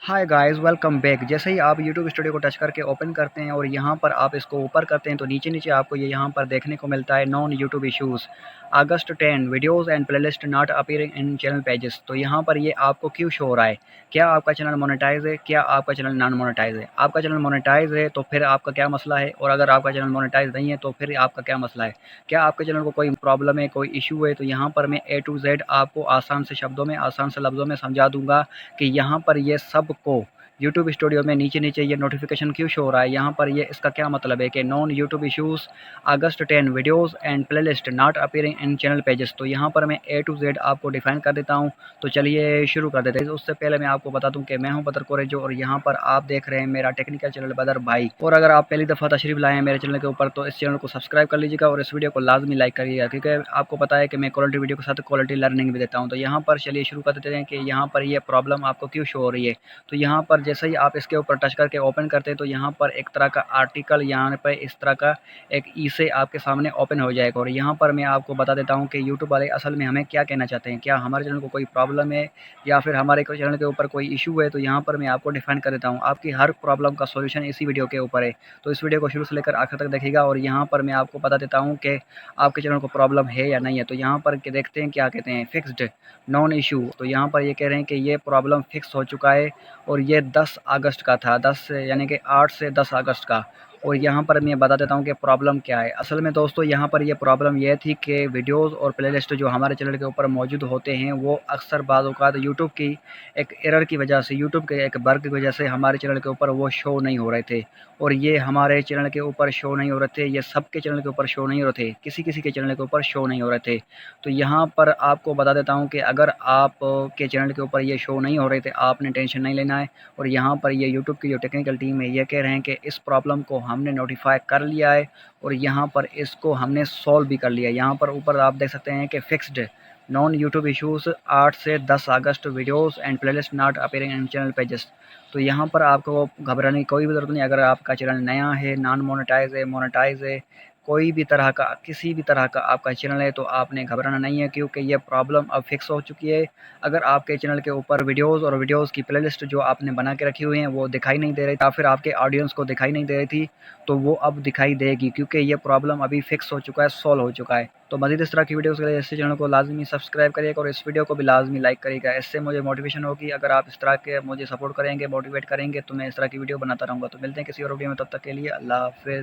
Hi guys, welcome back. जैसे ही आप YouTube studio को टच करके ओपन करते हैं और यहाँ पर आप इसको ऊपर करते हैं तो नीचे नीचे आपको ये यहाँ पर देखने को मिलता है non YouTube issues August 10 videos and playlist not appearing in channel pages. तो यहाँ पर ये आपको क्यों शो हो रहा है? क्या आपका चैनल मोनेटाइज है? क्या आपका चैनल नॉन मोनेटाइज है? आपका चैनल मोनेटाइज है तो फिर आपका क्या मसला है, और अगर आपका चैनल मोनेटाइज नहीं है तो फिर आपका क्या मसला है? क्या आपके चैनल को कोई प्रॉब्लम है, कोई इशू है? तो यहाँ पर मैं ए टू जेड आपको आसान से शब्दों में, आसान से लफ्ज़ों में समझा दूंगा कि यहाँ पर ये सबको यूट्यूब स्टूडियो में नीचे-नीचे ये नोटिफ़िकेशन क्यों शो हो रहा है। यहाँ पर ये इसका क्या मतलब है कि non YouTube issues August 10 videos and playlist not appearing in channel pages. तो यहाँ पर मैं ए टू ज़ेड आपको डिफ़ाइन कर देता हूँ। तो चलिए शुरू कर देते हैं। उससे पहले मैं आपको बता दूँ कि मैं हूँ बदर कोरेजो और यहाँ पर आप देख रहे हैं मेरा टेक्निकल चैनल बदर भाई। और अगर आप पहली दफ़ा तशरीफ़ लाए हैं मेरे चैनल के ऊपर तो इस चैनल को सब्सक्राइब कर लीजिएगा और इस वीडियो को लाज़मी लाइक करिएगा, क्योंकि आपको पता है कि मैं क्वालिटी वीडियो के साथ क्वालिटी लर्निंग भी देता हूँ। तो यहाँ पर चलिए शुरू कर देते हैं कि यहाँ पर ये प्रॉब्लम आपको क्यों शो हो रही है। तो यहाँ पर जैसे ही आप इसके ऊपर टच करके ओपन करते हैं तो यहाँ पर एक तरह का आर्टिकल यहाँ पे इस तरह का एक ई से आपके सामने ओपन हो जाएगा। और यहाँ पर मैं आपको बता देता हूँ कि यूट्यूब वाले असल में हमें क्या कहना चाहते हैं। क्या हमारे चैनल को कोई प्रॉब्लम है या फिर हमारे चैनल के ऊपर कोई इशू है? तो यहाँ पर मैं आपको डिफाइन कर देता हूँ। आपकी हर प्रॉब्लम का सोल्यूशन इसी वीडियो के ऊपर है। तो इस वीडियो को शुरू से लेकर आखिर तक देखिएगा और यहाँ पर मैं आपको बता देता हूँ कि आपके चैनल को प्रॉब्लम है या नहीं है। तो यहाँ पर देखते हैं क्या कहते हैं, फिक्स्ड नॉन इशू। तो यहाँ पर ये कह रहे हैं कि ये प्रॉब्लम फिक्स हो चुका है और ये 10 अगस्त का था, 10 यानी कि 8 से 10 अगस्त का। और यहाँ पर मैं बता देता हूँ कि प्रॉब्लम क्या है। असल में दोस्तों यहाँ पर ये प्रॉब्लम ये थी कि वीडियोज़ और प्लेलिस्ट जो हमारे चैनल के ऊपर मौजूद होते हैं वो अक्सर बाज़ औक़ात यूट्यूब की एक एरर की वजह से, यूट्यूब के एक बग की वजह से हमारे चैनल के ऊपर वो शो नहीं हो रहे थे। और ये हमारे चैनल के ऊपर शो नहीं हो रहे थे, ये सबके चैनल के ऊपर शो नहीं हो रहे थे, किसी-किसी के चैनल के ऊपर शो नहीं हो रहे थे। तो यहाँ पर आपको बता देता हूँ कि अगर आप के चैनल के ऊपर ये शो नहीं हो रहे थे, आपने टेंशन नहीं लेना है। और यहाँ पर ये यूट्यूब की जो टेक्निकल टीम है ये कह रहे हैं कि इस प्रॉब्लम को हमने नोटिफ़ाई कर लिया है और यहाँ पर इसको हमने सॉल्व भी कर लिया है। यहाँ पर ऊपर आप देख सकते हैं कि फिक्स्ड नॉन यूट्यूब इश्यूज़ 8 से 10 अगस्त videos and playlist not appearing in channel pages. तो यहाँ पर आपको घबराने की कोई भी ज़रूरत नहीं। अगर आपका चैनल नया है, नॉन मोनेटाइज़ है, मोनेटाइज़ है, कोई भी तरह का, किसी भी तरह का आपका चैनल है तो आपने घबराना नहीं है, क्योंकि ये प्रॉब्लम अब फिक्स हो चुकी है। अगर आपके चैनल के ऊपर वीडियोज़ और वीडियोज़ की प्लेलिस्ट जो आपने बना के रखी हुई हैं वो दिखाई नहीं दे रही या फिर आपके ऑडियंस को दिखाई नहीं दे रही थी, तो वो अब दिखाई देगी, क्योंकि ये प्रॉब्लम अभी फिक्स हो चुका है, सॉल्व हो चुका है। तो मज़ीद इस तरह की वीडियोज़ के लिए इस चैनल को लाज़मी सब्सक्राइब करिएगा और इस वीडियो को भी लाज़मी लाइक करिएगा। इससे मुझे मोटिवेशन होगी। अगर आप इस तरह के मुझे सपोर्ट करेंगे, मोटिवेट करेंगे तो मैं इस तरह की वीडियो बनाता रहूँगा। तो मिलते हैं किसी और वीडियो में, तब तक के लिए अल्लाह हाफ़िज़।